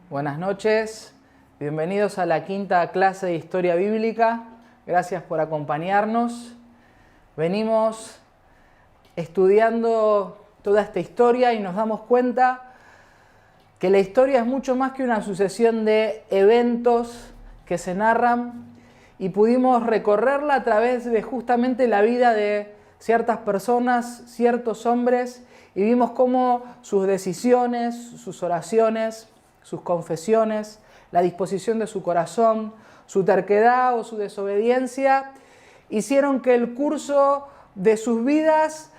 Buenas noches, bienvenidos a la quinta clase de Historia Bíblica. Gracias por acompañarnos. Venimos estudiando toda esta historia y nos damos cuenta que la historia es mucho más que una sucesión de eventos que se narran, y pudimos recorrerla a través de justamente la vida de ciertas personas, ciertos hombres, y vimos cómo sus decisiones, sus oraciones, sus confesiones, la disposición de su corazón, su terquedad o su desobediencia, hicieron que el curso de sus vidas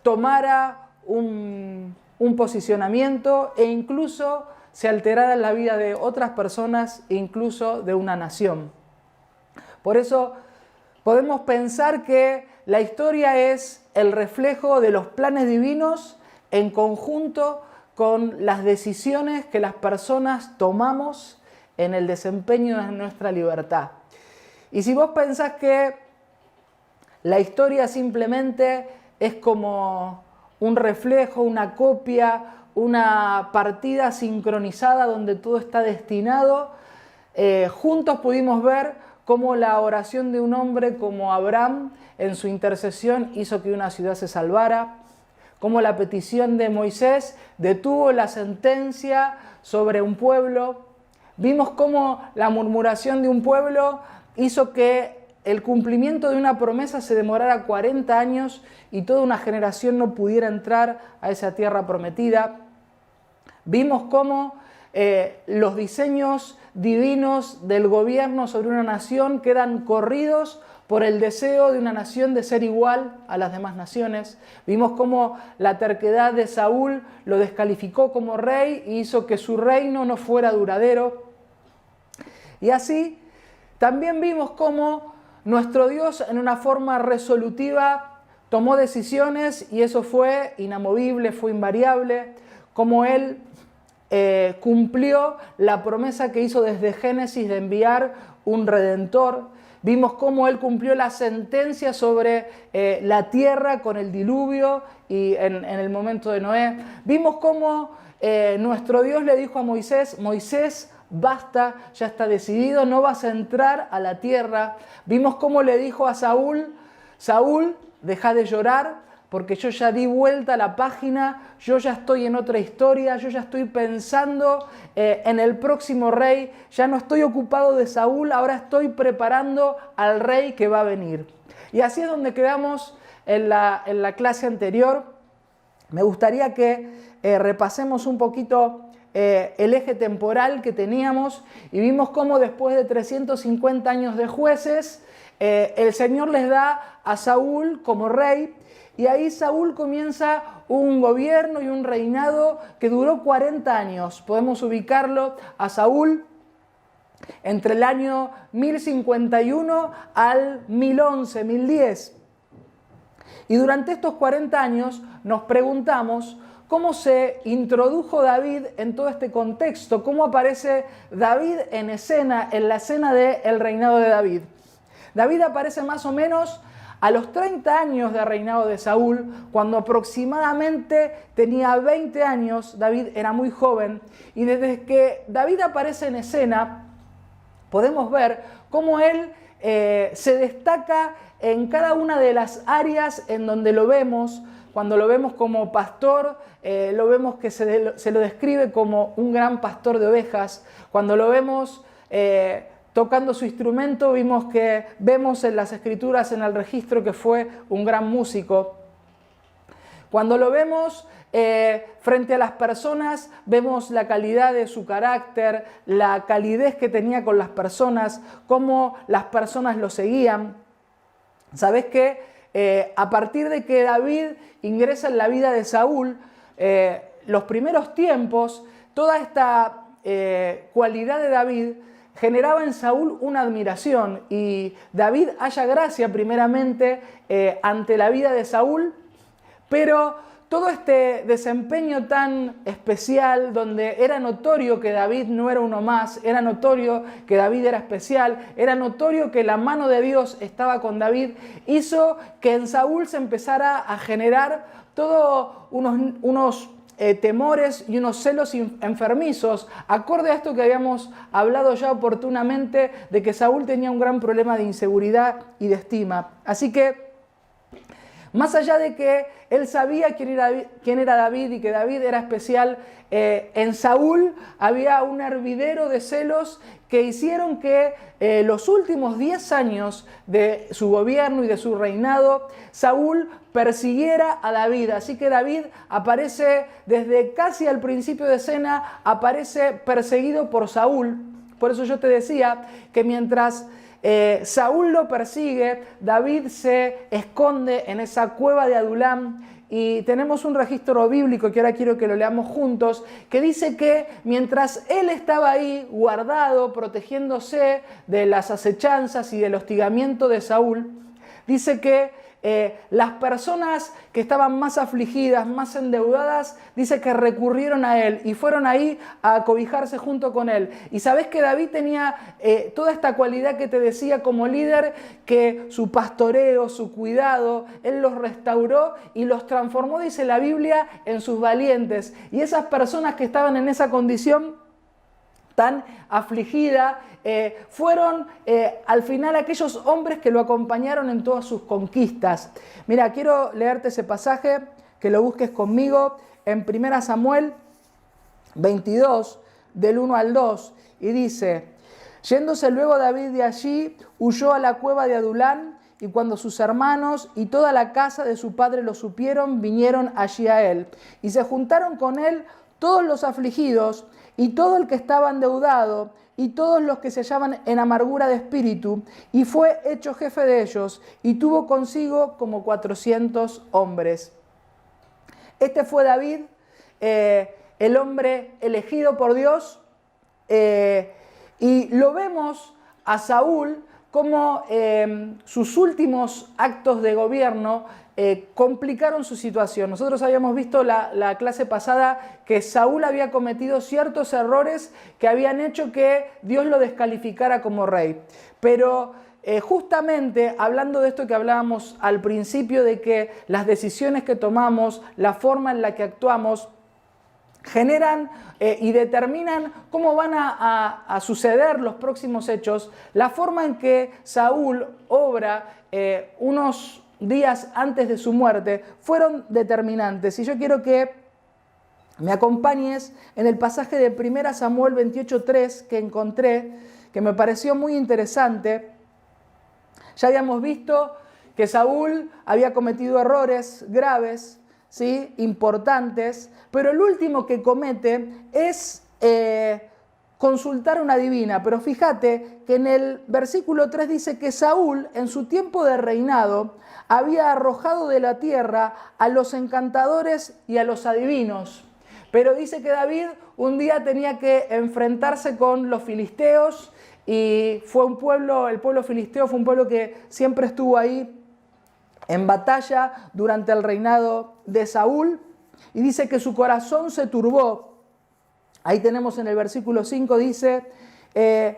tomara un posicionamiento e incluso se alterara la vida de otras personas e incluso de una nación. Por eso podemos pensar que la historia es el reflejo de los planes divinos en conjunto con las decisiones que las personas tomamos en el desempeño de nuestra libertad. Y si vos pensás que la historia simplemente es como un reflejo, una copia, una partida sincronizada donde todo está destinado, juntos pudimos ver cómo la oración de un hombre como Abraham en su intercesión hizo que una ciudad se salvara, cómo la petición de Moisés detuvo la sentencia sobre un pueblo. Vimos cómo la murmuración de un pueblo hizo que el cumplimiento de una promesa se demorara 40 años y toda una generación no pudiera entrar a esa tierra prometida. Vimos cómo los diseños divinos del gobierno sobre una nación quedan corridos por el deseo de una nación de ser igual a las demás naciones. Vimos cómo la terquedad de Saúl lo descalificó como rey y hizo que su reino no fuera duradero. Y así también vimos cómo nuestro Dios en una forma resolutiva tomó decisiones y eso fue inamovible, fue invariable, cómo Él cumplió la promesa que hizo desde Génesis de enviar un Redentor. Vimos cómo Él cumplió la sentencia sobre la tierra con el diluvio y en el momento de Noé. Vimos cómo nuestro Dios le dijo a Moisés: Moisés, basta, ya está decidido, no vas a entrar a la tierra. Vimos cómo le dijo a Saúl: Saúl, deja de llorar, porque yo ya di vuelta a la página, yo ya estoy en otra historia, yo ya estoy pensando en el próximo rey, ya no estoy ocupado de Saúl, ahora estoy preparando al rey que va a venir. Y así es donde quedamos en la clase anterior. Me gustaría que repasemos un poquito el eje temporal que teníamos y vimos cómo después de 350 años de jueces, el Señor les da a Saúl como rey. Y ahí Saúl comienza un gobierno y un reinado que duró 40 años. Podemos ubicarlo a Saúl entre el año 1051 al 1011, 1010. Y durante estos 40 años nos preguntamos cómo se introdujo David en todo este contexto, cómo aparece David en escena, en la escena del reinado de David. David aparece más o menos a los 30 años de reinado de Saúl, cuando aproximadamente tenía 20 años. David era muy joven, y desde que David aparece en escena, podemos ver cómo él se destaca en cada una de las áreas en donde lo vemos. Cuando lo vemos como pastor, lo vemos que se lo describe como un gran pastor de ovejas. Cuando lo vemos tocando su instrumento, vemos en las escrituras, en el registro, que fue un gran músico. Cuando lo vemos frente a las personas, vemos la calidad de su carácter, la calidez que tenía con las personas, cómo las personas lo seguían. ¿Sabés qué? A partir de que David ingresa en la vida de Saúl, los primeros tiempos, toda esta cualidad de David generaba en Saúl una admiración, y David halla gracia primeramente ante la vida de Saúl, pero todo este desempeño tan especial, donde era notorio que David no era uno más, era notorio que David era especial, era notorio que la mano de Dios estaba con David, hizo que en Saúl se empezara a generar todos unos temores y unos celos enfermizos, acorde a esto que habíamos hablado ya oportunamente, de que Saúl tenía un gran problema de inseguridad y de estima. Así que, más allá de que él sabía quién era David y que David era especial, en Saúl había un hervidero de celos que hicieron que los últimos 10 años de su gobierno y de su reinado, Saúl persiguiera a David. Así que David aparece desde casi al principio de escena, aparece perseguido por Saúl. Por eso yo te decía que mientras Saúl lo persigue, David se esconde en esa cueva de Adulam, y tenemos un registro bíblico que ahora quiero que lo leamos juntos, que dice que mientras él estaba ahí guardado, protegiéndose de las acechanzas y del hostigamiento de Saúl, dice que las personas que estaban más afligidas, más endeudadas, dice que recurrieron a él y fueron ahí a acobijarse junto con él. Y sabés que David tenía toda esta cualidad que te decía como líder, que su pastoreo, su cuidado, él los restauró y los transformó, dice la Biblia, en sus valientes. Y esas personas que estaban en esa condición tan afligida, fueron al final aquellos hombres que lo acompañaron en todas sus conquistas. Mira, quiero leerte ese pasaje, que lo busques conmigo, en 1 Samuel 22, del 1 al 2, y dice: yéndose luego David de allí, huyó a la cueva de Adulán, y cuando sus hermanos y toda la casa de su padre lo supieron, vinieron allí a él, y se juntaron con él todos los afligidos, y todo el que estaba endeudado, y todos los que se hallaban en amargura de espíritu, y fue hecho jefe de ellos, y tuvo consigo como 400 hombres. Este fue David, el hombre elegido por Dios, y lo vemos a Saúl como sus últimos actos de gobierno complicaron su situación. Nosotros habíamos visto la clase pasada que Saúl había cometido ciertos errores que habían hecho que Dios lo descalificara como rey. Pero justamente hablando de esto que hablábamos al principio, de que las decisiones que tomamos, la forma en la que actuamos, generan y determinan cómo van a suceder los próximos hechos. La forma en que Saúl obra unos días antes de su muerte fueron determinantes. Y yo quiero que me acompañes en el pasaje de 1 Samuel 28:3 que encontré, que me pareció muy interesante. Ya habíamos visto que Saúl había cometido errores graves, ¿sí?, importantes, pero el último que comete es consultar una adivina. Pero fíjate que en el versículo 3 dice que Saúl, en su tiempo de reinado, había arrojado de la tierra a los encantadores y a los adivinos. Pero dice que David un día tenía que enfrentarse con los filisteos, y fue un pueblo, el pueblo filisteo fue un pueblo que siempre estuvo ahí en batalla durante el reinado de Saúl, y dice que su corazón se turbó. Ahí tenemos en el versículo 5, dice: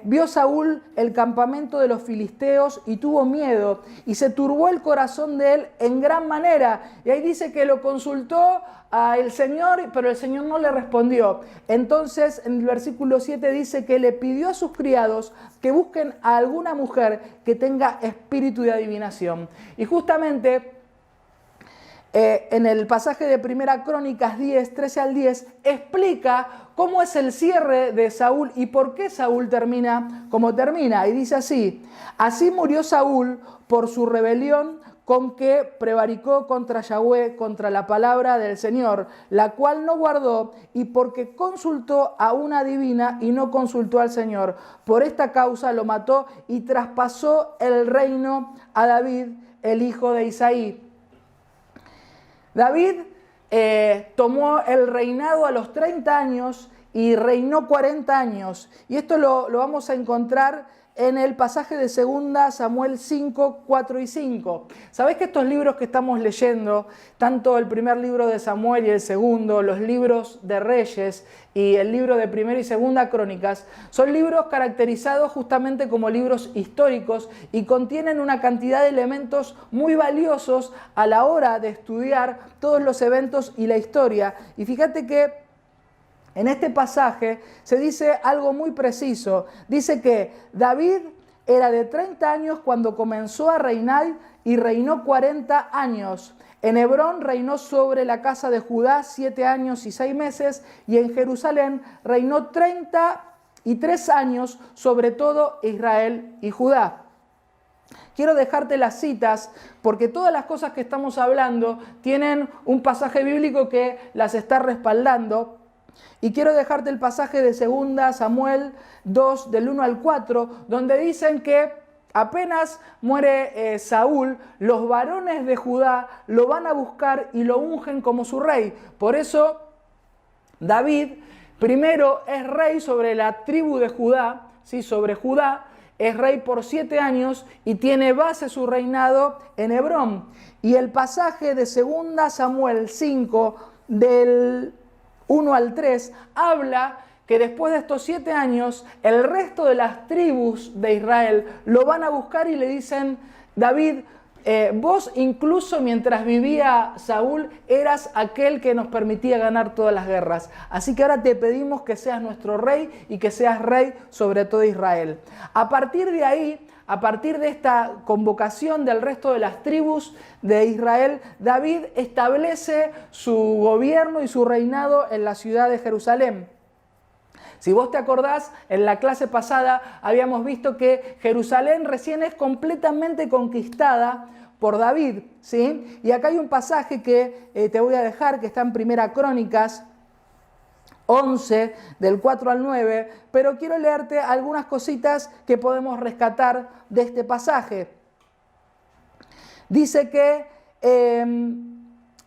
vio Saúl el campamento de los filisteos y tuvo miedo, y se turbó el corazón de él en gran manera. Y ahí dice que lo consultó al Señor, pero el Señor no le respondió. Entonces en el versículo 7 dice que le pidió a sus criados que busquen a alguna mujer que tenga espíritu de adivinación. Y justamente en el pasaje de 1 Crónicas 10, 13 al 10, explica cómo es el cierre de Saúl y por qué Saúl termina como termina. Y dice así: así murió Saúl por su rebelión con que prevaricó contra Yahweh, contra la palabra del Señor, la cual no guardó, y porque consultó a una adivina y no consultó al Señor. Por esta causa lo mató y traspasó el reino a David, el hijo de Isaí. David tomó el reinado a los 30 años y reinó 40 años. Y esto lo vamos a encontrar en el pasaje de 2 Samuel 5, 4 y 5. ¿Sabés que estos libros que estamos leyendo, tanto el primer libro de Samuel y el segundo, los libros de Reyes y el libro de Primera y Segunda Crónicas, son libros caracterizados justamente como libros históricos y contienen una cantidad de elementos muy valiosos a la hora de estudiar todos los eventos y la historia? Y fíjate que en este pasaje se dice algo muy preciso. Dice que David era de 30 años cuando comenzó a reinar y reinó 40 años. En Hebrón reinó sobre la casa de Judá 7 años y 6 meses y en Jerusalén reinó 33 años sobre todo Israel y Judá. Quiero dejarte las citas porque todas las cosas que estamos hablando tienen un pasaje bíblico que las está respaldando. Y quiero dejarte el pasaje de 2 Samuel 2, del 1 al 4, donde dicen que apenas muere Saúl, los varones de Judá lo van a buscar y lo ungen como su rey. Por eso David primero es rey sobre la tribu de Judá, ¿sí? Sobre Judá, es rey por 7 años y tiene base su reinado en Hebrón. Y el pasaje de 2 Samuel 5, del 1 al 3, habla que después de estos 7 años, el resto de las tribus de Israel lo van a buscar y le dicen: David, vos incluso mientras vivía Saúl, eras aquel que nos permitía ganar todas las guerras. Así que ahora te pedimos que seas nuestro rey y que seas rey sobre todo Israel. A partir de ahí, a partir de esta convocación del resto de las tribus de Israel, David establece su gobierno y su reinado en la ciudad de Jerusalén. Si vos te acordás, en la clase pasada habíamos visto que Jerusalén recién es completamente conquistada por David, ¿sí? Y acá hay un pasaje que te voy a dejar, que está en Primera Crónicas 11, del 4 al 9, pero quiero leerte algunas cositas que podemos rescatar de este pasaje. Dice que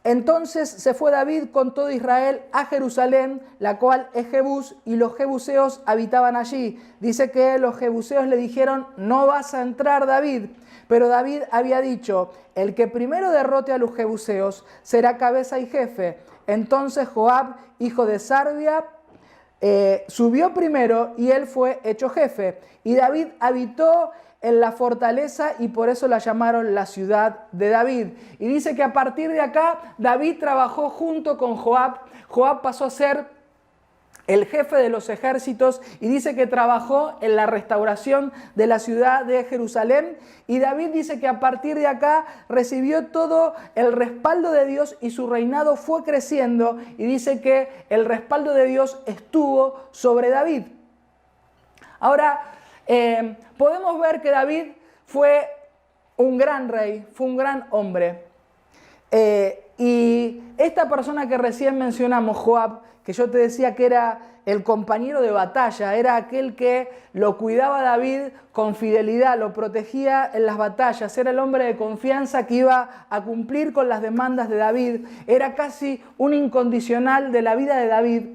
entonces se fue David con todo Israel a Jerusalén, la cual es Jebús, y los jebuseos habitaban allí. Dice que los jebuseos le dijeron: no vas a entrar, David. Pero David había dicho: el que primero derrote a los jebuseos será cabeza y jefe. Entonces Joab, hijo de Sarvia, subió primero y él fue hecho jefe. Y David habitó en la fortaleza y por eso la llamaron la ciudad de David. Y dice que a partir de acá David trabajó junto con Joab. Joab pasó a ser el jefe de los ejércitos y dice que trabajó en la restauración de la ciudad de Jerusalén. Y David dice que a partir de acá recibió todo el respaldo de Dios y su reinado fue creciendo. Y dice que el respaldo de Dios estuvo sobre David. Ahora, podemos ver que David fue un gran rey, fue un gran hombre. Y esta persona que recién mencionamos, Joab, que yo te decía que era el compañero de batalla, era aquel que lo cuidaba a David con fidelidad, lo protegía en las batallas, era el hombre de confianza que iba a cumplir con las demandas de David, era casi un incondicional de la vida de David.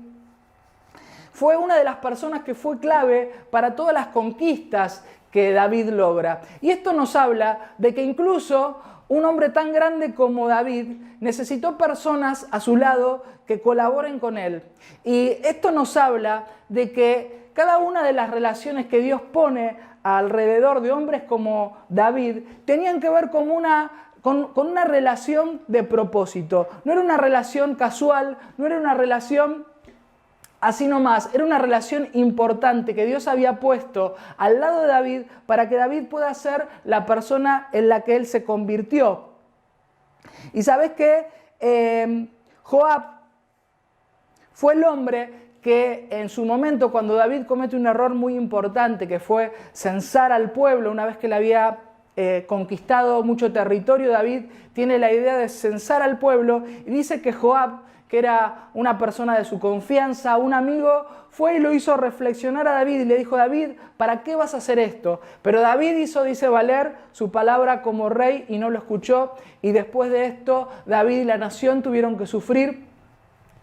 Fue una de las personas que fue clave para todas las conquistas que David logra. Y esto nos habla de que incluso un hombre tan grande como David necesitó personas a su lado que colaboren con él. Y esto nos habla de que cada una de las relaciones que Dios pone alrededor de hombres como David tenían que ver con una relación de propósito. No era una relación casual, no era una relación así nomás, era una relación importante que Dios había puesto al lado de David para que David pueda ser la persona en la que él se convirtió. Y sabes que Joab fue el hombre que en su momento, cuando David comete un error muy importante, que fue censar al pueblo, una vez que le había conquistado mucho territorio, David tiene la idea de censar al pueblo y dice que Joab, que era una persona de su confianza, un amigo, fue y lo hizo reflexionar a David y le dijo: David, ¿para qué vas a hacer esto? Pero David dice valer su palabra como rey y no lo escuchó, y después de esto David y la nación tuvieron que sufrir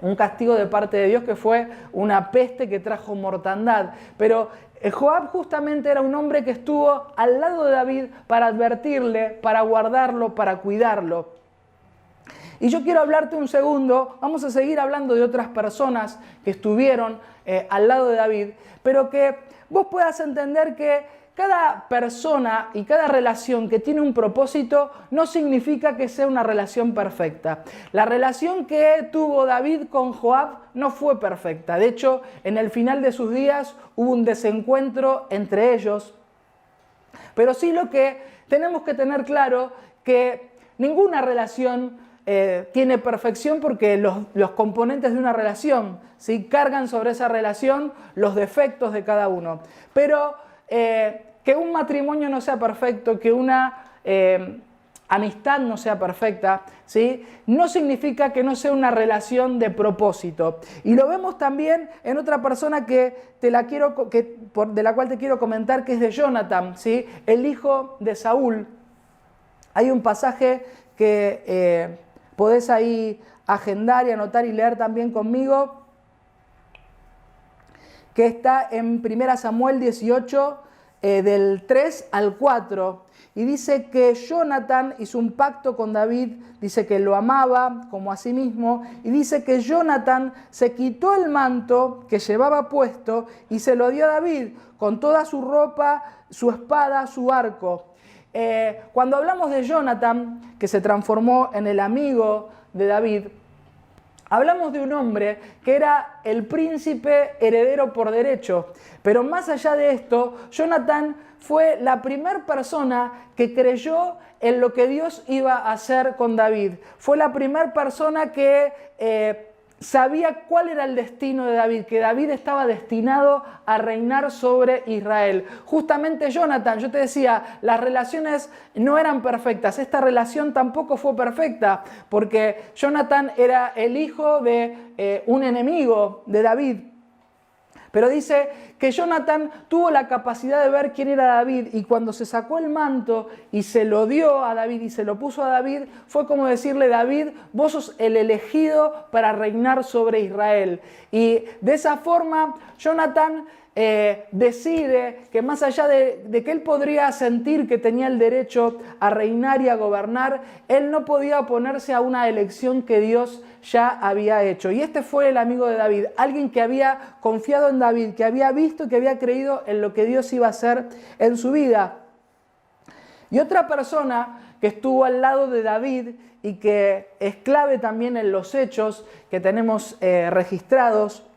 un castigo de parte de Dios que fue una peste que trajo mortandad. Pero Joab justamente era un hombre que estuvo al lado de David para advertirle, para guardarlo, para cuidarlo. Y yo quiero hablarte un segundo, vamos a seguir hablando de otras personas que estuvieron al lado de David, pero que vos puedas entender que cada persona y cada relación que tiene un propósito no significa que sea una relación perfecta. La relación que tuvo David con Joab no fue perfecta. De hecho, en el final de sus días hubo un desencuentro entre ellos. Pero sí lo que tenemos que tener claro que ninguna relación tiene perfección, porque los componentes de una relación, ¿sí?, cargan sobre esa relación los defectos de cada uno. Pero que un matrimonio no sea perfecto, que una amistad no sea perfecta, ¿sí?, no significa que no sea una relación de propósito. Y lo vemos también en otra persona de la cual te quiero comentar, que es de Jonathan, ¿sí?, el hijo de Saúl. Hay un pasaje que podés ahí agendar y anotar y leer también conmigo, que está en 1 Samuel 18, del 3 al 4, y dice que Jonathan hizo un pacto con David, dice que lo amaba como a sí mismo, y dice que Jonathan se quitó el manto que llevaba puesto y se lo dio a David, con toda su ropa, su espada, su arco. Cuando hablamos de Jonathan, que se transformó en el amigo de David, hablamos de un hombre que era el príncipe heredero por derecho. Pero más allá de esto, Jonathan fue la primera persona que creyó en lo que Dios iba a hacer con David. Fue la primera persona que sabía cuál era el destino de David, que David estaba destinado a reinar sobre Israel. Justamente Jonathan, yo te decía, las relaciones no eran perfectas, esta relación tampoco fue perfecta, porque Jonathan era el hijo de un enemigo de David. Pero dice que Jonathan tuvo la capacidad de ver quién era David, y cuando se sacó el manto y se lo dio a David y se lo puso a David, fue como decirle: David, vos sos el elegido para reinar sobre Israel. Y de esa forma Jonathan decide que, más allá de que él podría sentir que tenía el derecho a reinar y a gobernar, él no podía oponerse a una elección que Dios ya había hecho. Y este fue el amigo de David, alguien que había confiado en David, que había visto, que había creído en lo que Dios iba a hacer en su vida. Y otra persona que estuvo al lado de David y que es clave también en los hechos que tenemos registrados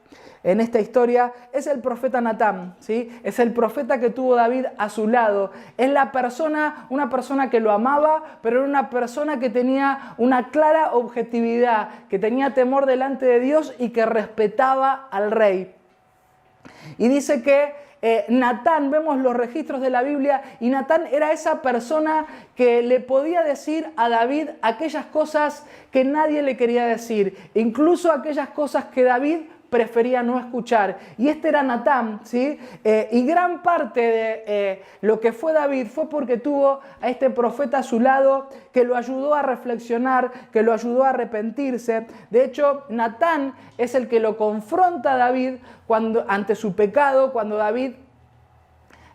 en esta historia, es el profeta Natán, ¿sí? Es el profeta que tuvo David a su lado. Es una persona que lo amaba, pero era una persona que tenía una clara objetividad, que tenía temor delante de Dios y que respetaba al rey. Y dice que Natán, vemos los registros de la Biblia, y Natán era esa persona que le podía decir a David aquellas cosas que nadie le quería decir, incluso aquellas cosas que David prefería no escuchar. Y este era Natán, ¿sí? Y gran parte de lo que fue David fue porque tuvo a este profeta a su lado, que lo ayudó a reflexionar, que lo ayudó a arrepentirse. De hecho, Natán es el que lo confronta a David ante su pecado, cuando David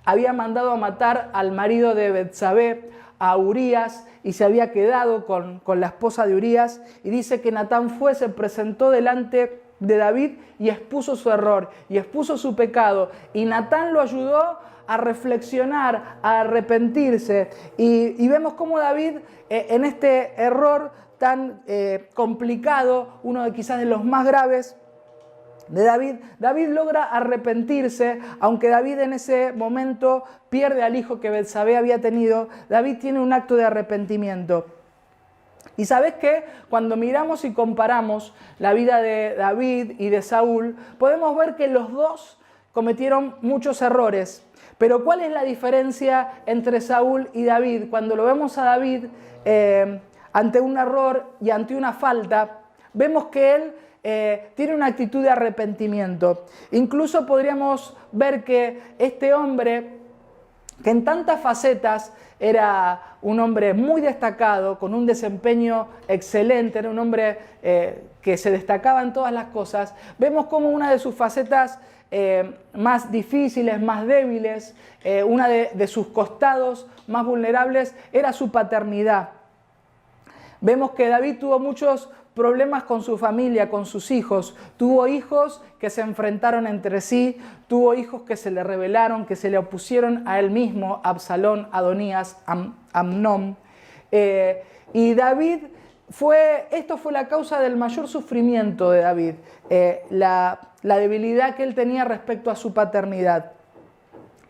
había mandado a matar al marido de Betsabé, a Urías, y se había quedado con la esposa de Urías. Y dice que Natán se presentó delante de David y expuso su error y expuso su pecado, y Natán lo ayudó a reflexionar, a arrepentirse, y vemos cómo David en este error tan complicado, uno de quizás de los más graves de David logra arrepentirse. Aunque David en ese momento pierde al hijo que Betsabé había tenido, David tiene un acto de arrepentimiento. Y ¿sabes qué? Cuando miramos y comparamos la vida de David y de Saúl, podemos ver que los dos cometieron muchos errores. Pero ¿cuál es la diferencia entre Saúl y David? Cuando lo vemos a David ante un error y ante una falta, vemos que él tiene una actitud de arrepentimiento. Incluso podríamos ver que este hombre que en tantas facetas era un hombre muy destacado, con un desempeño excelente, era un hombre que se destacaba en todas las cosas. Vemos como una de sus facetas más difíciles, más débiles, una de sus costados más vulnerables era su paternidad. Vemos que David tuvo muchos problemas con su familia, con sus hijos. Tuvo hijos que se enfrentaron entre sí, tuvo hijos que se le rebelaron, que se le opusieron a él mismo, Absalón, Adonías, Amnón. Y David esto fue la causa del mayor sufrimiento de David, la debilidad que él tenía respecto a su paternidad.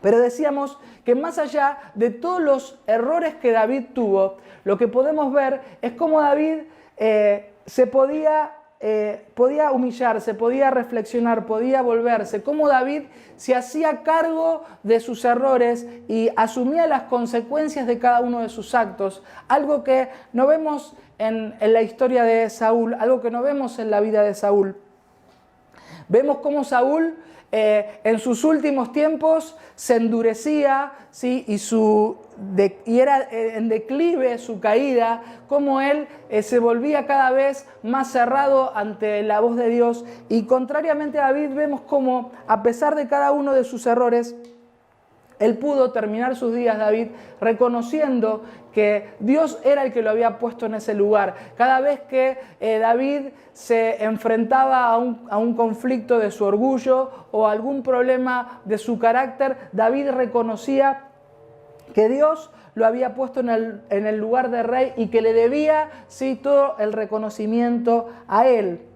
Pero decíamos que más allá de todos los errores que David tuvo, lo que podemos ver es cómo David podía humillarse, podía reflexionar, podía volverse, cómo David se hacía cargo de sus errores y asumía las consecuencias de cada uno de sus actos, algo que no vemos en la historia de Saúl, algo que no vemos en la vida de Saúl. Vemos cómo Saúl en sus últimos tiempos se endurecía, ¿sí? y era en declive su caída, cómo él se volvía cada vez más cerrado ante la voz de Dios. Y contrariamente a David, vemos cómo a pesar de cada uno de sus errores, él pudo terminar sus días, David, reconociendo que Dios era el que lo había puesto en ese lugar. Cada vez que David se enfrentaba a un conflicto de su orgullo o algún problema de su carácter, David reconocía que Dios lo había puesto en el lugar de rey y que le debía, sí, todo el reconocimiento a él.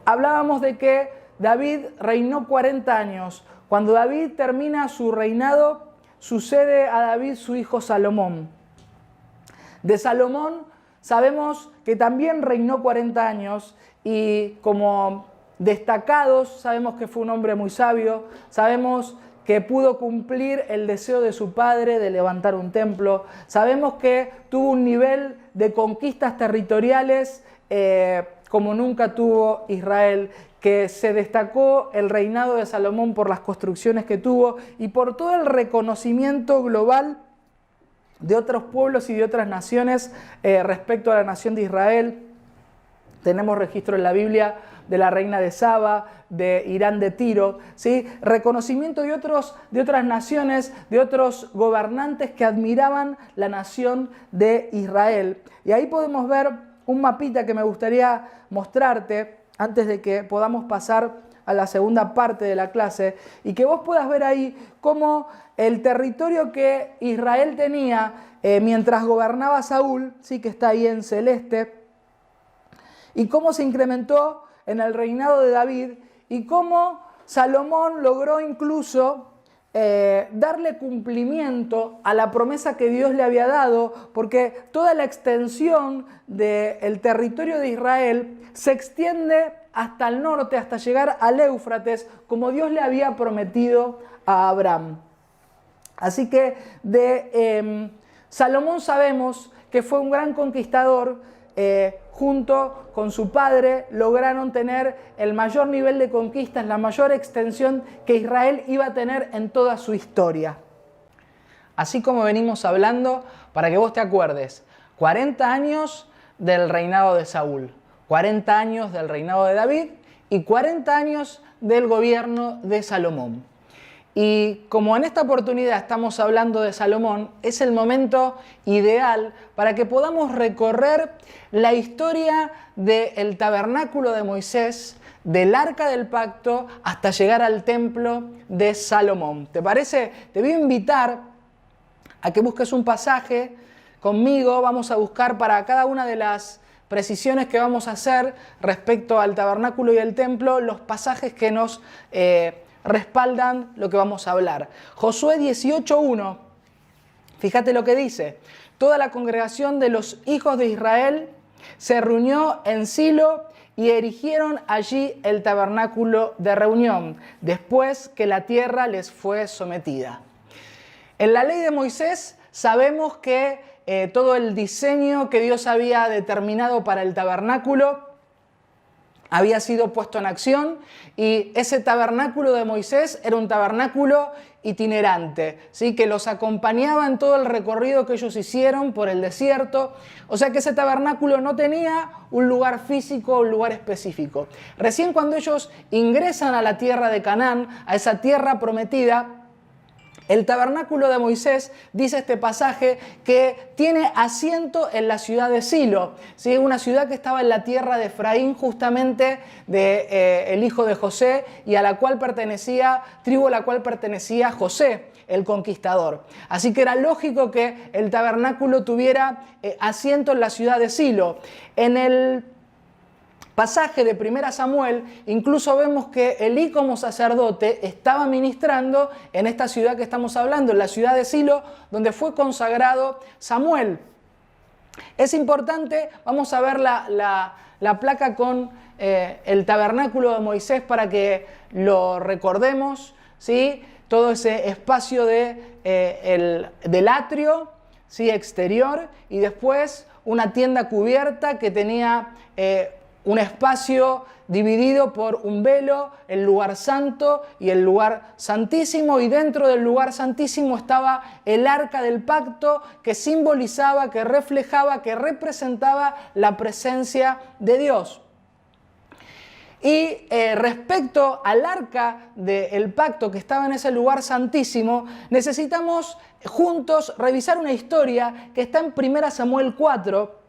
Hablábamos de que David reinó 40 años. Cuando David termina su reinado, sucede a David su hijo Salomón. De Salomón sabemos que también reinó 40 años y como destacados sabemos que fue un hombre muy sabio, sabemos que pudo cumplir el deseo de su padre de levantar un templo, sabemos que tuvo un nivel de conquistas territoriales como nunca tuvo Israel, que se destacó el reinado de Salomón por las construcciones que tuvo y por todo el reconocimiento global de otros pueblos y de otras naciones respecto a la nación de Israel. Tenemos registro en la Biblia de la reina de Saba, de Irán de Tiro, ¿sí? Reconocimiento de otras naciones, de otros gobernantes que admiraban la nación de Israel. Y ahí podemos ver un mapita que me gustaría mostrarte antes de que podamos pasar a la segunda parte de la clase y que vos puedas ver ahí cómo el territorio que Israel tenía mientras gobernaba Saúl, sí, que está ahí en celeste, y cómo se incrementó en el reinado de David y cómo Salomón logró incluso darle cumplimiento a la promesa que Dios le había dado, porque toda la extensión del territorio de Israel se extiende hasta el norte, hasta llegar al Éufrates, como Dios le había prometido a Abraham. Así que de Salomón sabemos que fue un gran conquistador. Junto con su padre lograron tener el mayor nivel de conquistas, la mayor extensión que Israel iba a tener en toda su historia. Así como venimos hablando, para que vos te acuerdes, 40 años del reinado de Saúl, 40 años del reinado de David y 40 años del gobierno de Salomón. Y como en esta oportunidad estamos hablando de Salomón, es el momento ideal para que podamos recorrer la historia del tabernáculo de Moisés, del arca del pacto, hasta llegar al templo de Salomón. ¿Te parece? Te voy a invitar a que busques un pasaje conmigo. Vamos a buscar para cada una de las precisiones que vamos a hacer respecto al tabernáculo y el templo, los pasajes que nos respaldan lo que vamos a hablar. Josué 18:1, fíjate lo que dice: toda la congregación de los hijos de Israel se reunió en Silo y erigieron allí el tabernáculo de reunión, después que la tierra les fue sometida. En la ley de Moisés sabemos que todo el diseño que Dios había determinado para el tabernáculo había sido puesto en acción y ese tabernáculo de Moisés era un tabernáculo itinerante, ¿sí? Que los acompañaba en todo el recorrido que ellos hicieron por el desierto. O sea que ese tabernáculo no tenía un lugar físico, un lugar específico. Recién cuando ellos ingresan a la tierra de Canaán, a esa tierra prometida, el tabernáculo de Moisés, dice este pasaje, que tiene asiento en la ciudad de Silo, ¿sí? Una ciudad que estaba en la tierra de Efraín, justamente el hijo de José, y a la cual pertenecía, tribu a la cual pertenecía José, el conquistador. Así que era lógico que el tabernáculo tuviera asiento en la ciudad de Silo. En el pasaje de 1 Samuel, incluso vemos que Elí como sacerdote estaba ministrando en esta ciudad que estamos hablando, en la ciudad de Silo, donde fue consagrado Samuel. Es importante, vamos a ver la placa con el tabernáculo de Moisés para que lo recordemos, ¿sí? Todo ese espacio del atrio, ¿sí? Exterior, y después una tienda cubierta que tenía un espacio dividido por un velo, el lugar santo y el lugar santísimo, y dentro del lugar santísimo estaba el arca del pacto que simbolizaba, que reflejaba, que representaba la presencia de Dios. Y respecto al arca del pacto que estaba en ese lugar santísimo, necesitamos juntos revisar una historia que está en 1 Samuel 4.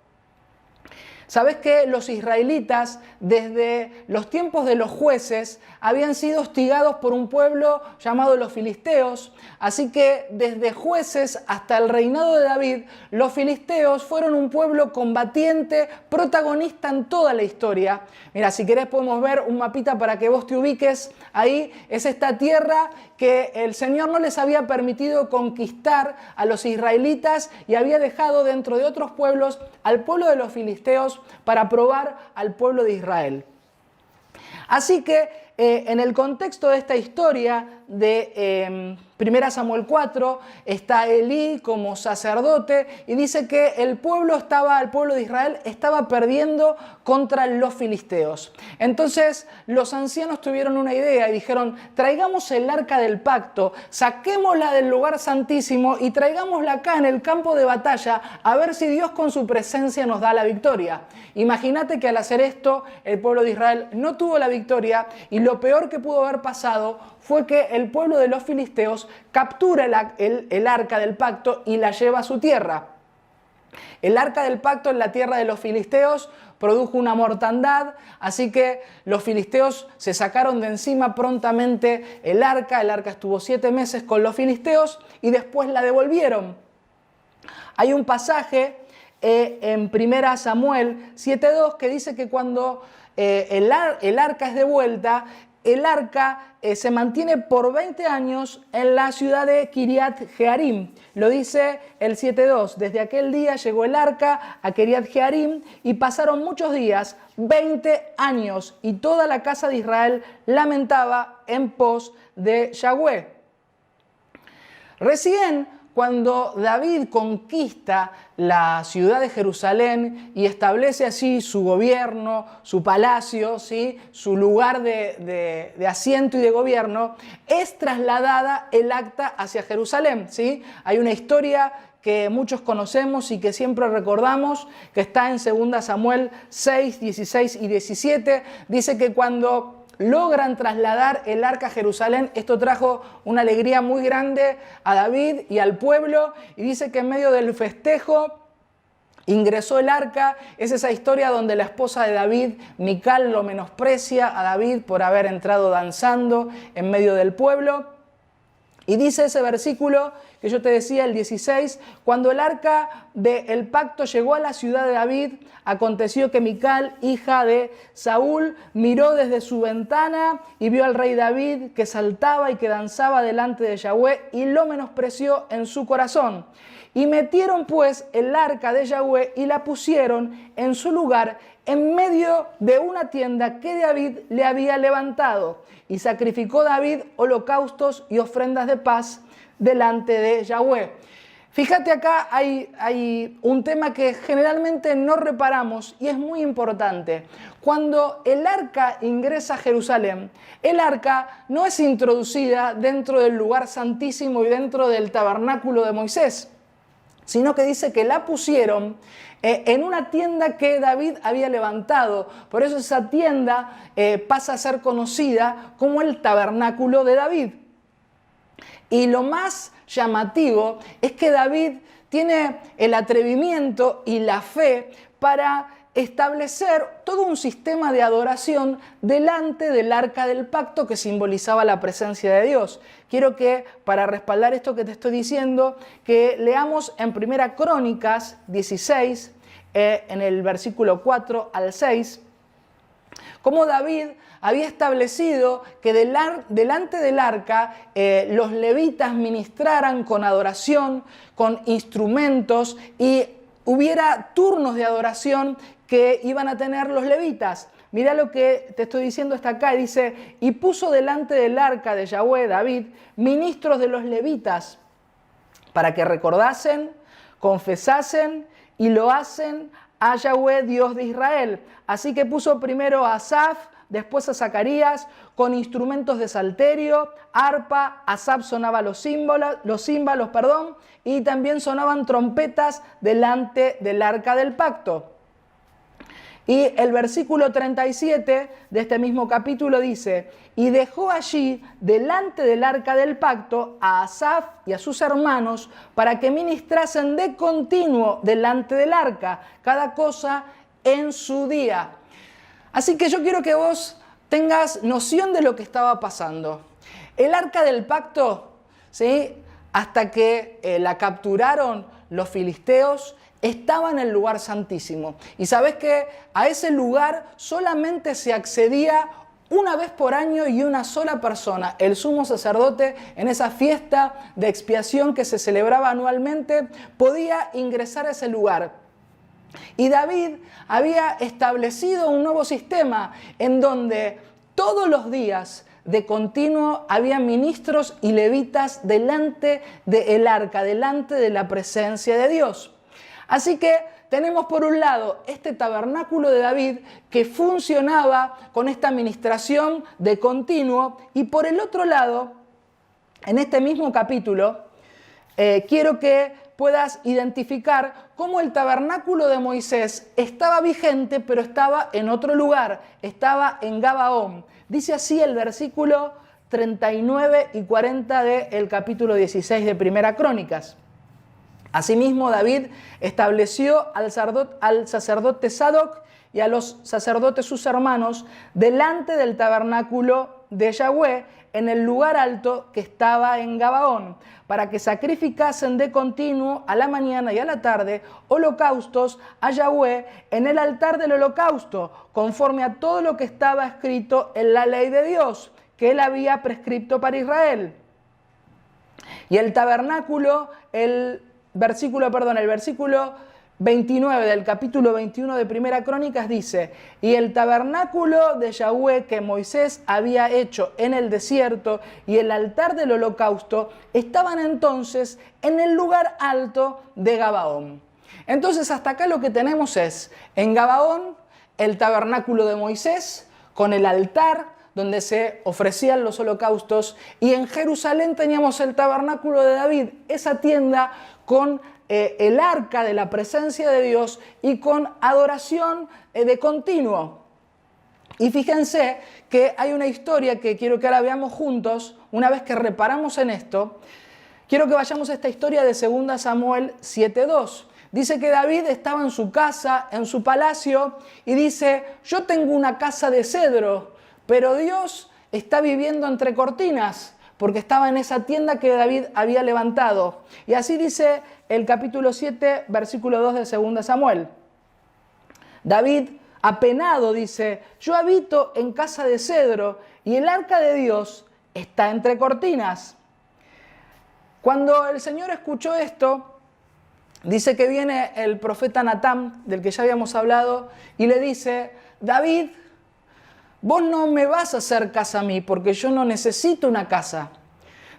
Sabes que los israelitas, desde los tiempos de los jueces, habían sido hostigados por un pueblo llamado los filisteos. Así que desde jueces hasta el reinado de David, los filisteos fueron un pueblo combatiente, protagonista en toda la historia. Mira, si querés podemos ver un mapita para que vos te ubiques. Ahí es esta tierra que el Señor no les había permitido conquistar a los israelitas y había dejado dentro de otros pueblos al pueblo de los filisteos para probar al pueblo de Israel. Así que en el contexto de esta historia de 1 Samuel 4 está Elí como sacerdote y dice que el pueblo de Israel estaba perdiendo contra los filisteos. Entonces los ancianos tuvieron una idea y dijeron: traigamos el arca del pacto, saquémosla del lugar santísimo y traigámosla acá en el campo de batalla a ver si Dios con su presencia nos da la victoria. Imagínate que al hacer esto el pueblo de Israel no tuvo la victoria y lo peor que pudo haber pasado fue que el pueblo de los filisteos captura el arca del pacto y la lleva a su tierra. El arca del pacto en la tierra de los filisteos produjo una mortandad, así que los filisteos se sacaron de encima prontamente el arca estuvo 7 meses con los filisteos y después la devolvieron. Hay un pasaje en 1 Samuel 7:2 que dice que cuando el arca es devuelta, el arca se mantiene por 20 años en la ciudad de Kiriat Jearim. Lo dice el 7:2. Desde aquel día llegó el arca a Kiriat Jearim y pasaron muchos días, 20 años, y toda la casa de Israel lamentaba en pos de Yahweh. Recién cuando David conquista la ciudad de Jerusalén y establece así su gobierno, su palacio, ¿sí? Su lugar de asiento y de gobierno, es trasladada el acta hacia Jerusalén, ¿sí? Hay una historia que muchos conocemos y que siempre recordamos, que está en 2 Samuel 6, 16 y 17. Dice que cuando logran trasladar el arca a Jerusalén, esto trajo una alegría muy grande a David y al pueblo, y dice que en medio del festejo ingresó el arca. Es esa historia donde la esposa de David, Mical, lo menosprecia a David por haber entrado danzando en medio del pueblo. Y dice ese versículo que yo te decía, el 16, cuando el arca del pacto llegó a la ciudad de David, aconteció que Mical, hija de Saúl, miró desde su ventana y vio al rey David que saltaba y que danzaba delante de Yahweh y lo menospreció en su corazón. Y metieron pues el arca de Yahweh y la pusieron en su lugar en medio de una tienda que David le había levantado. Y sacrificó David holocaustos y ofrendas de paz delante de Yahweh. Fíjate acá, hay un tema que generalmente no reparamos y es muy importante. Cuando el arca ingresa a Jerusalén, el arca no es introducida dentro del lugar santísimo y dentro del tabernáculo de Moisés, sino que dice que la pusieron en una tienda que David había levantado. Por eso esa tienda pasa a ser conocida como el tabernáculo de David. Y lo más llamativo es que David tiene el atrevimiento y la fe para establecer todo un sistema de adoración delante del arca del pacto que simbolizaba la presencia de Dios. Quiero que, para respaldar esto que te estoy diciendo, que leamos en 1 Crónicas 16, en el versículo 4 al 6, cómo David había establecido que delante del arca los levitas ministraran con adoración, con instrumentos, y hubiera turnos de adoración que iban a tener los levitas. Mira lo que te estoy diciendo hasta acá, dice: y puso delante del arca de Yahweh, David, ministros de los levitas, para que recordasen, confesasen y lo hacen a Yahweh, Dios de Israel. Así que puso primero a Asaf, después a Zacarías, con instrumentos de salterio, arpa. Asaf sonaba los címbalos, y también sonaban trompetas delante del arca del pacto. Y el versículo 37 de este mismo capítulo dice: y dejó allí delante del arca del pacto a Asaf y a sus hermanos para que ministrasen de continuo delante del arca, cada cosa en su día. Así que yo quiero que vos tengas noción de lo que estaba pasando. El arca del pacto, ¿sí?, hasta que la capturaron los filisteos, estaba en el lugar santísimo. Y sabés que a ese lugar solamente se accedía una vez por año y una sola persona, el sumo sacerdote. En esa fiesta de expiación que se celebraba anualmente, podía ingresar a ese lugar. Y David había establecido un nuevo sistema en donde todos los días de continuo había ministros y levitas delante del arca, delante de la presencia de Dios. Así que tenemos por un lado este tabernáculo de David que funcionaba con esta administración de continuo, y por el otro lado, en este mismo capítulo, quiero que puedas identificar cómo el tabernáculo de Moisés estaba vigente, pero estaba en otro lugar, estaba en Gabaón. Dice así el versículo 39 y 40 del capítulo 16 de 1 Crónicas. Asimismo, David estableció al sacerdote Sadoc y a los sacerdotes sus hermanos delante del tabernáculo de Yahweh en el lugar alto que estaba en Gabaón, para que sacrificasen de continuo a la mañana y a la tarde holocaustos a Yahweh en el altar del holocausto, conforme a todo lo que estaba escrito en la ley de Dios, que él había prescrito para Israel. Y el tabernáculo, el versículo 29 del capítulo 21 de 1 Crónicas dice: y el tabernáculo de Yahweh que Moisés había hecho en el desierto y el altar del holocausto estaban entonces en el lugar alto de Gabaón. Entonces hasta acá lo que tenemos es, en Gabaón, el tabernáculo de Moisés con el altar donde se ofrecían los holocaustos, y en Jerusalén teníamos el tabernáculo de David, esa tienda con el arca de la presencia de Dios y con adoración de continuo. Y fíjense que hay una historia que quiero que ahora veamos juntos. Una vez que reparamos en esto, quiero que vayamos a esta historia de 2 Samuel 7:2. Dice que David estaba en su casa, en su palacio, y dice: yo tengo una casa de cedro, pero Dios está viviendo entre cortinas, porque estaba en esa tienda que David había levantado. Y así dice el capítulo 7, versículo 2 de 2 Samuel. David, apenado, dice: yo habito en casa de cedro y el arca de Dios está entre cortinas. Cuando el Señor escuchó esto, dice que viene el profeta Natán, del que ya habíamos hablado, y le dice: David, vos no me vas a hacer casa a mí, porque yo no necesito una casa.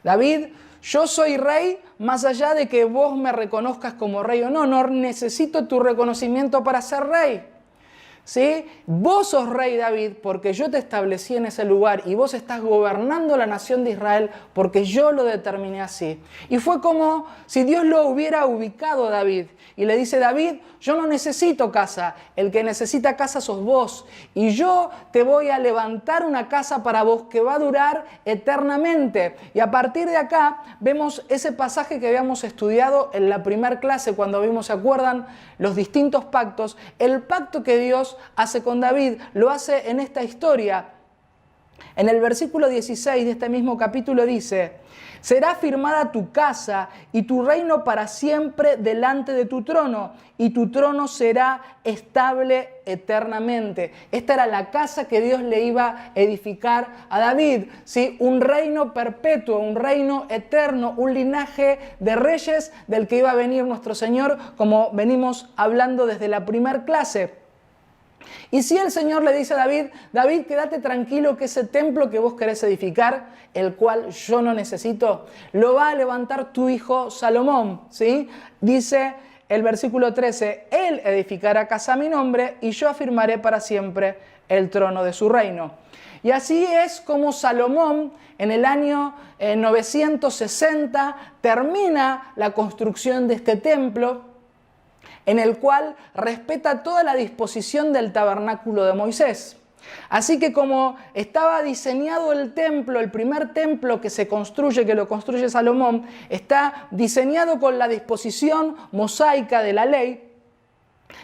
David, yo soy rey más allá de que vos me reconozcas como rey o no. No necesito tu reconocimiento para ser rey. ¿Sí? Vos sos rey, David, porque yo te establecí en ese lugar y vos estás gobernando la nación de Israel porque yo lo determiné así. Y fue como si Dios lo hubiera ubicado a David y le dice: David, yo no necesito casa, el que necesita casa sos vos y yo te voy a levantar una casa para vos que va a durar eternamente. Y a partir de acá vemos ese pasaje que habíamos estudiado en la primera clase cuando vimos, ¿se acuerdan? Los distintos pactos. El pacto que Dios hace con David lo hace en esta historia. En el versículo 16 de este mismo capítulo dice: será firmada tu casa y tu reino para siempre delante de tu trono, y tu trono será estable eternamente. Esta era la casa que Dios le iba a edificar a David, ¿sí? Un reino perpetuo, un reino eterno, un linaje de reyes del que iba a venir nuestro Señor, como venimos hablando desde la primera clase. Y si el Señor le dice a David: David, quédate tranquilo que ese templo que vos querés edificar, el cual yo no necesito, lo va a levantar tu hijo Salomón, ¿sí? Dice el versículo 13: él edificará casa a mi nombre y yo afirmaré para siempre el trono de su reino. Y así es como Salomón, en el año 960, termina la construcción de este templo, en el cual respeta toda la disposición del tabernáculo de Moisés. Así que como estaba diseñado el templo, el primer templo que se construye, que lo construye Salomón, está diseñado con la disposición mosaica de la ley,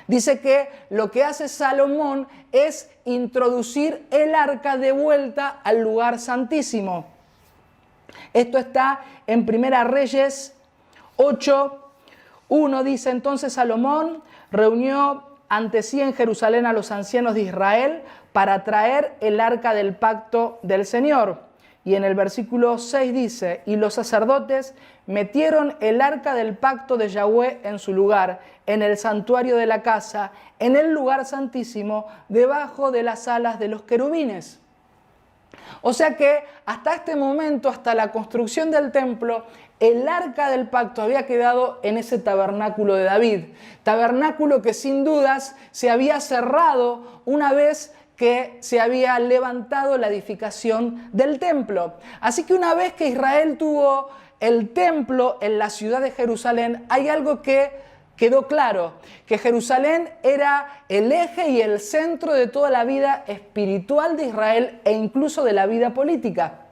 dice que lo que hace Salomón es introducir el arca de vuelta al lugar santísimo. Esto está en Primera Reyes 8. 1 dice: entonces Salomón reunió ante sí en Jerusalén a los ancianos de Israel para traer el arca del pacto del Señor. Y en el versículo 6 dice: y los sacerdotes metieron el arca del pacto de Yahweh en su lugar, en el santuario de la casa, en el lugar santísimo, debajo de las alas de los querubines. O sea que hasta este momento, hasta la construcción del templo, el arca del pacto había quedado en ese tabernáculo de David. Tabernáculo que sin dudas se había cerrado una vez que se había levantado la edificación del templo. Así que una vez que Israel tuvo el templo en la ciudad de Jerusalén, hay algo que quedó claro: que Jerusalén era el eje y el centro de toda la vida espiritual de Israel e incluso de la vida política.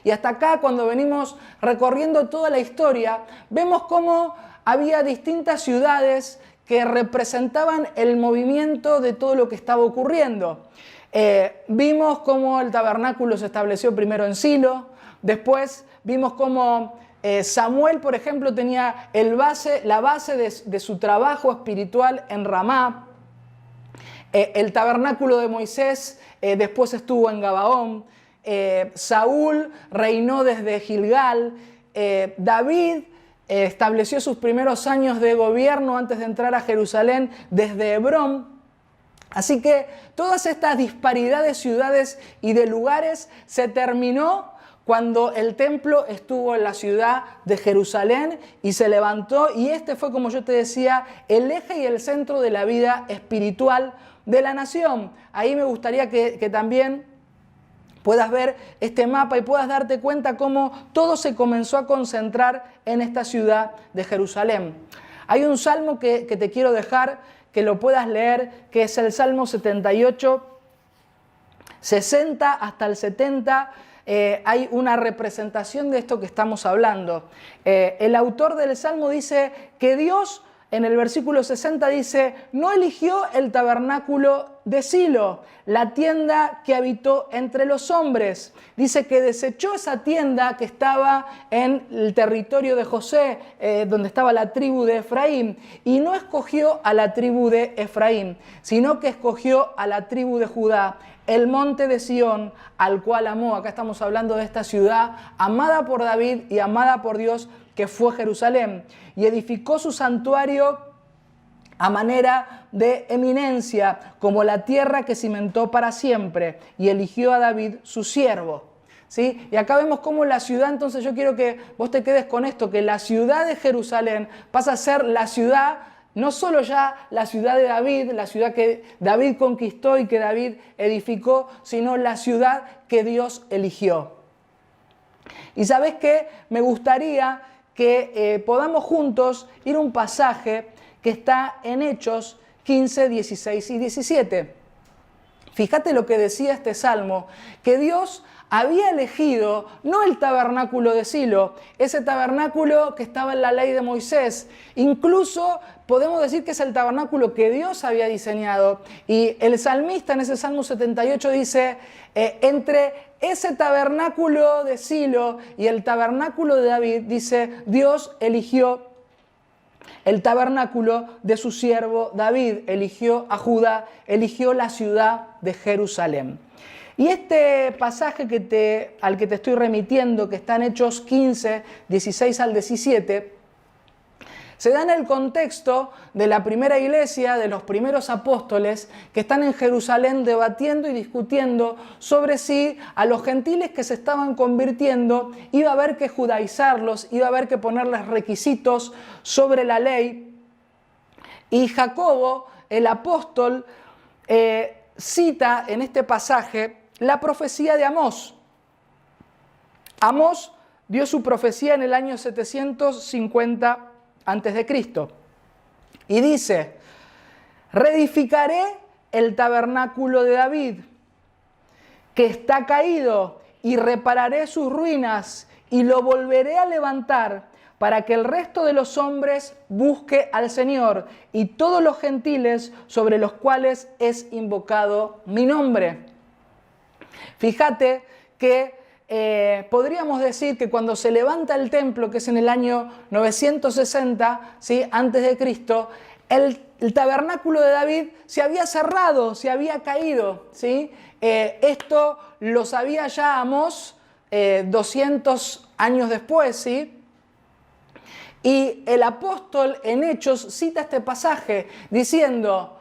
Y hasta acá, cuando venimos recorriendo toda la historia, vemos cómo había distintas ciudades que representaban el movimiento de todo lo que estaba ocurriendo. Vimos cómo el tabernáculo se estableció primero en Silo, después vimos cómo Samuel, por ejemplo, tenía la base de su trabajo espiritual en Ramá. El tabernáculo de Moisés después estuvo en Gabaón. Saúl reinó desde Gilgal. David estableció sus primeros años de gobierno antes de entrar a Jerusalén desde Hebrón. Así que todas estas disparidades de ciudades y de lugares se terminó cuando el templo estuvo en la ciudad de Jerusalén y se levantó, y este fue, como yo te decía, el eje y el centro de la vida espiritual de la nación. Ahí me gustaría que también puedas ver este mapa y puedas darte cuenta cómo todo se comenzó a concentrar en esta ciudad de Jerusalén. Hay un salmo que te quiero dejar, que lo puedas leer, que es el Salmo 78, 60 hasta el 70. Hay una representación de esto que estamos hablando. El autor del Salmo dice que Dios, en el versículo 60 dice: no eligió el tabernáculo de Silo, la tienda que habitó entre los hombres. Dice que desechó esa tienda que estaba en el territorio de José, donde estaba la tribu de Efraín, y no escogió a la tribu de Efraín, sino que escogió a la tribu de Judá, el monte de Sión, al cual amó. Acá estamos hablando de esta ciudad amada por David y amada por Dios, que fue Jerusalén, y edificó su santuario a manera de eminencia, como la tierra que cimentó para siempre, y eligió a David su siervo. ¿sí? Y acá vemos cómo la ciudad, entonces yo quiero que vos te quedes con esto, que la ciudad de Jerusalén pasa a ser la ciudad, no solo ya la ciudad de David, la ciudad que David conquistó y que David edificó, sino la ciudad que Dios eligió. Y ¿sabés qué? Me gustaría que podamos juntos ir a un pasaje que está en Hechos 15, 16 y 17. Fíjate lo que decía este salmo, que Dios había elegido no el tabernáculo de Silo, ese tabernáculo que estaba en la ley de Moisés. Incluso podemos decir que es el tabernáculo que Dios había diseñado. Y el salmista en ese Salmo 78 dice, entre ese tabernáculo de Silo y el tabernáculo de David, dice, Dios eligió el tabernáculo de su siervo David, eligió a Judá, eligió la ciudad de Jerusalén. Y este pasaje al que te estoy remitiendo, que está en Hechos 15, 16 al 17, se da en el contexto de la primera iglesia, de los primeros apóstoles, que están en Jerusalén debatiendo y discutiendo sobre si a los gentiles que se estaban convirtiendo iba a haber que judaizarlos, iba a haber que ponerles requisitos sobre la ley. Y Jacobo, el apóstol, cita en este pasaje la profecía de Amós. Amós dio su profecía en el año 750 a.C. y dice, reedificaré el tabernáculo de David, que está caído, y repararé sus ruinas, y lo volveré a levantar, para que el resto de los hombres busque al Señor, y todos los gentiles sobre los cuales es invocado mi nombre. Fíjate que podríamos decir que cuando se levanta el templo, que es en el año 960, ¿sí? Antes de Cristo, el tabernáculo de David se había cerrado, se había caído, ¿sí? Esto lo sabía ya Amós 200 años después, ¿sí? Y el apóstol en Hechos cita este pasaje diciendo,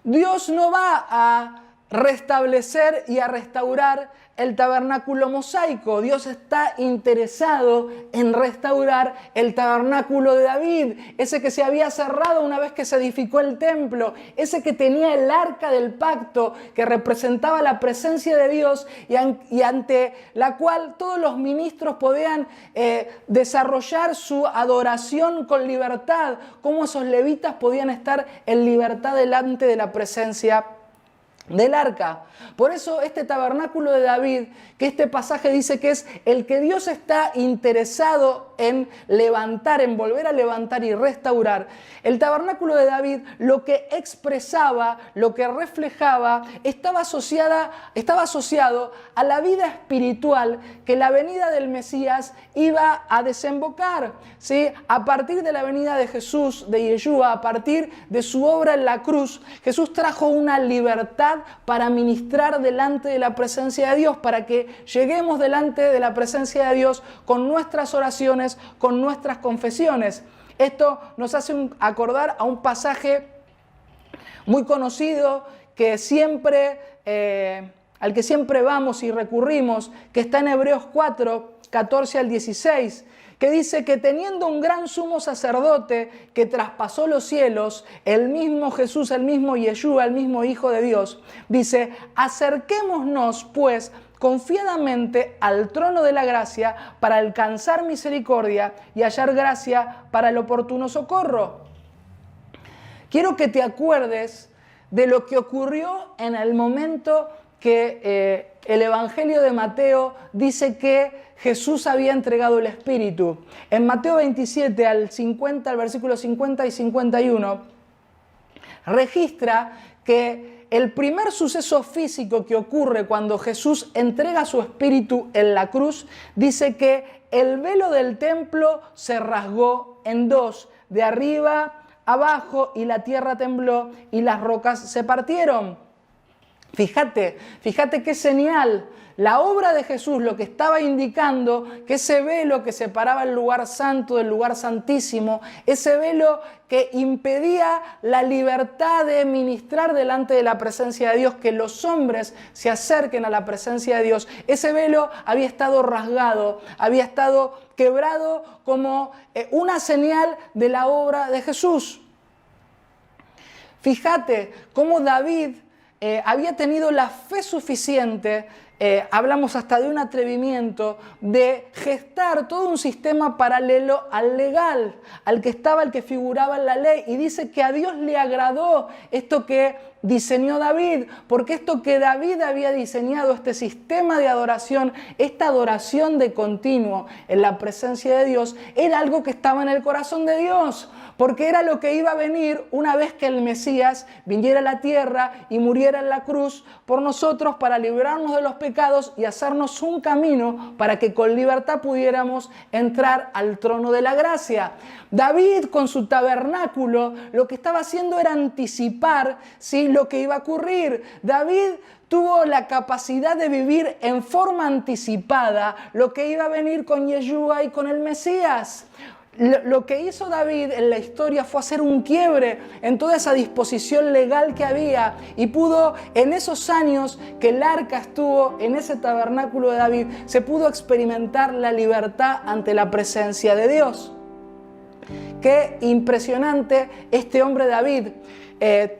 Dios no va a restablecer y a restaurar el tabernáculo mosaico. Dios está interesado en restaurar el tabernáculo de David, ese que se había cerrado una vez que se edificó el templo, ese que tenía el arca del pacto, que representaba la presencia de Dios y ante la cual todos los ministros podían desarrollar su adoración con libertad, como esos levitas podían estar en libertad delante de la presencia del arca. Por eso este tabernáculo de David, que este pasaje dice que es el que Dios está interesado en levantar, en volver a levantar y restaurar. El tabernáculo de David, lo que expresaba, lo que reflejaba, estaba asociado a la vida espiritual que la venida del Mesías iba a desembocar, ¿sí? A partir de la venida de Jesús, de Yeshua, a partir de su obra en la cruz, Jesús trajo una libertad para ministrar delante de la presencia de Dios, para que lleguemos delante de la presencia de Dios con nuestras oraciones, con nuestras confesiones. Esto nos hace acordar a un pasaje muy conocido que al que siempre vamos y recurrimos, que está en Hebreos 4, 14 al 16, que dice que teniendo un gran sumo sacerdote que traspasó los cielos, el mismo Jesús, el mismo Yeshua, el mismo Hijo de Dios, dice, acerquémonos pues confiadamente al trono de la gracia para alcanzar misericordia y hallar gracia para el oportuno socorro. Quiero que te acuerdes de lo que ocurrió en el momento que el Evangelio de Mateo dice que Jesús había entregado el Espíritu. En Mateo 27, al versículo 50 y 51, registra que el primer suceso físico que ocurre cuando Jesús entrega su Espíritu en la cruz, dice que el velo del templo se rasgó en dos, de arriba abajo, y la tierra tembló y las rocas se partieron. Fíjate qué señal. La obra de Jesús lo que estaba indicando, que ese velo que separaba el lugar santo del lugar santísimo, ese velo que impedía la libertad de ministrar delante de la presencia de Dios, que los hombres se acerquen a la presencia de Dios, ese velo había estado rasgado, había estado quebrado como una señal de la obra de Jesús. Fíjate cómo David había tenido la fe suficiente, hablamos hasta de un atrevimiento, de gestar todo un sistema paralelo al legal, al que figuraba en la ley. Y dice que a Dios le agradó esto que diseñó David, porque esto que David había diseñado, este sistema de adoración, esta adoración de continuo en la presencia de Dios, era algo que estaba en el corazón de Dios. Porque era lo que iba a venir una vez que el Mesías viniera a la tierra y muriera en la cruz por nosotros para librarnos de los pecados y hacernos un camino para que con libertad pudiéramos entrar al trono de la gracia. David con su tabernáculo lo que estaba haciendo era anticipar, ¿sí?, lo que iba a ocurrir. David tuvo la capacidad de vivir en forma anticipada lo que iba a venir con Yeshua y con el Mesías. Lo que hizo David en la historia fue hacer un quiebre en toda esa disposición legal que había y pudo, en esos años que el arca estuvo en ese tabernáculo de David, se pudo experimentar la libertad ante la presencia de Dios. Qué impresionante este hombre David.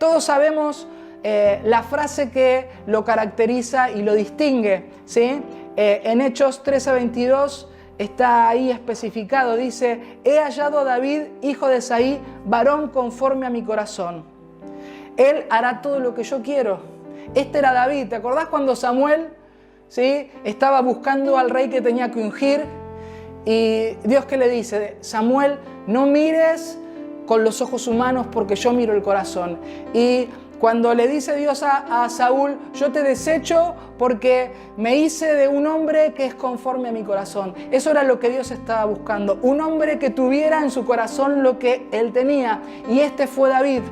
Todos sabemos la frase que lo caracteriza y lo distingue, ¿sí? En Hechos 13:22 está ahí especificado, dice: he hallado a David, hijo de Isaí, varón conforme a mi corazón. Él hará todo lo que yo quiero. Este era David. ¿Te acordás cuando Samuel, ¿sí?, estaba buscando al rey que tenía que ungir? Y Dios, ¿qué le dice? Samuel, no mires con los ojos humanos porque yo miro el corazón. Y cuando le dice Dios a Saúl, yo te desecho porque me hice de un hombre que es conforme a mi corazón. Eso era lo que Dios estaba buscando. Un hombre que tuviera en su corazón lo que él tenía. Y este fue David.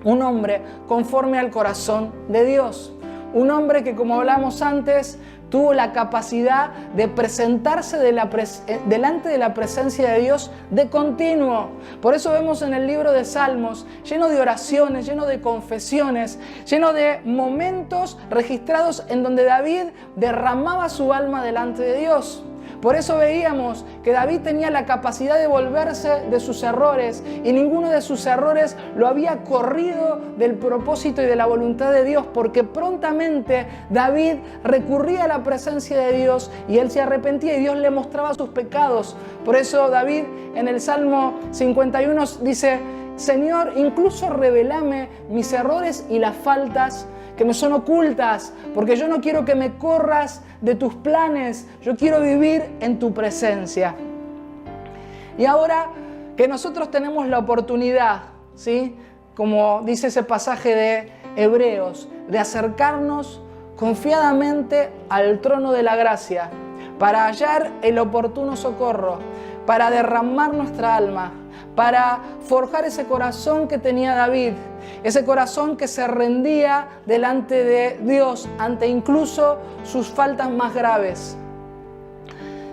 Un hombre conforme al corazón de Dios. Un hombre que, como hablamos antes, tuvo la capacidad de presentarse delante de la presencia de Dios de continuo. Por eso vemos en el libro de Salmos, lleno de oraciones, lleno de confesiones, lleno de momentos registrados en donde David derramaba su alma delante de Dios. Por eso veíamos que David tenía la capacidad de volverse de sus errores y ninguno de sus errores lo había corrido del propósito y de la voluntad de Dios, porque prontamente David recurría a la presencia de Dios y él se arrepentía y Dios le mostraba sus pecados. Por eso David en el Salmo 51 dice: Señor, incluso revelame mis errores y las faltas que me son ocultas, porque yo no quiero que me corras de tus planes, yo quiero vivir en tu presencia. Y ahora que nosotros tenemos la oportunidad, ¿sí?, como dice ese pasaje de Hebreos, de acercarnos confiadamente al trono de la gracia, para hallar el oportuno socorro, para derramar nuestra alma, para forjar ese corazón que tenía David, ese corazón que se rendía delante de Dios ante incluso sus faltas más graves.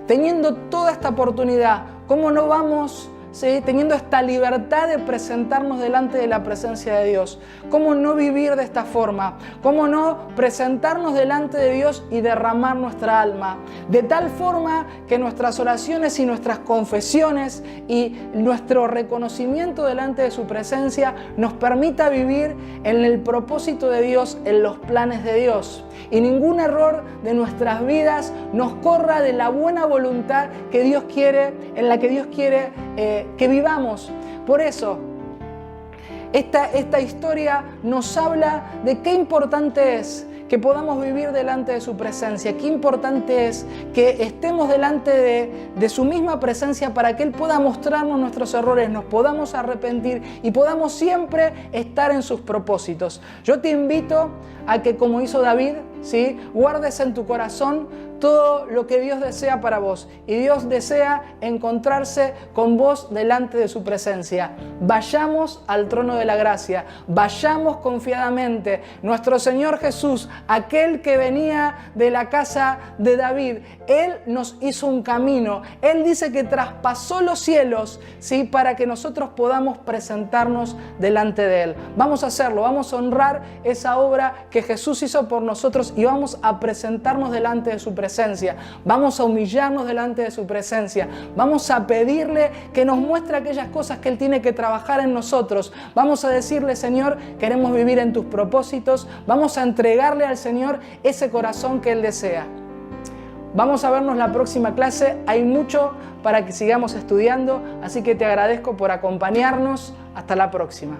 Teniendo toda esta oportunidad, ¿cómo no vamos, ¿sí?, teniendo esta libertad de presentarnos delante de la presencia de Dios? ¿Cómo no vivir de esta forma? ¿Cómo no presentarnos delante de Dios y derramar nuestra alma? De tal forma que nuestras oraciones y nuestras confesiones y nuestro reconocimiento delante de su presencia nos permita vivir en el propósito de Dios, en los planes de Dios. Y ningún error de nuestras vidas nos corra de la buena voluntad que Dios quiere, en la que Dios quiere que vivamos. Por eso, esta historia nos habla de qué importante es que podamos vivir delante de su presencia, qué importante es que estemos delante de su misma presencia para que Él pueda mostrarnos nuestros errores, nos podamos arrepentir y podamos siempre estar en sus propósitos. Yo te invito a que, como hizo David, ¿sí?, guardes en tu corazón todo lo que Dios desea para vos. Y Dios desea encontrarse con vos delante de su presencia. Vayamos al trono de la gracia, vayamos confiadamente. Nuestro Señor Jesús, aquel que venía de la casa de David, Él nos hizo un camino. Él dice que traspasó los cielos, ¿sí?, para que nosotros podamos presentarnos delante de Él. Vamos a hacerlo, vamos a honrar esa obra que Jesús hizo por nosotros y vamos a presentarnos delante de su presencia. Vamos a humillarnos delante de su presencia. Vamos a pedirle que nos muestre aquellas cosas que Él tiene que trabajar en nosotros. Vamos a decirle: Señor, queremos vivir en tus propósitos. Vamos a entregarle al Señor ese corazón que Él desea. Vamos a vernos la próxima clase. Hay mucho para que sigamos estudiando, así que te agradezco por acompañarnos. Hasta la próxima.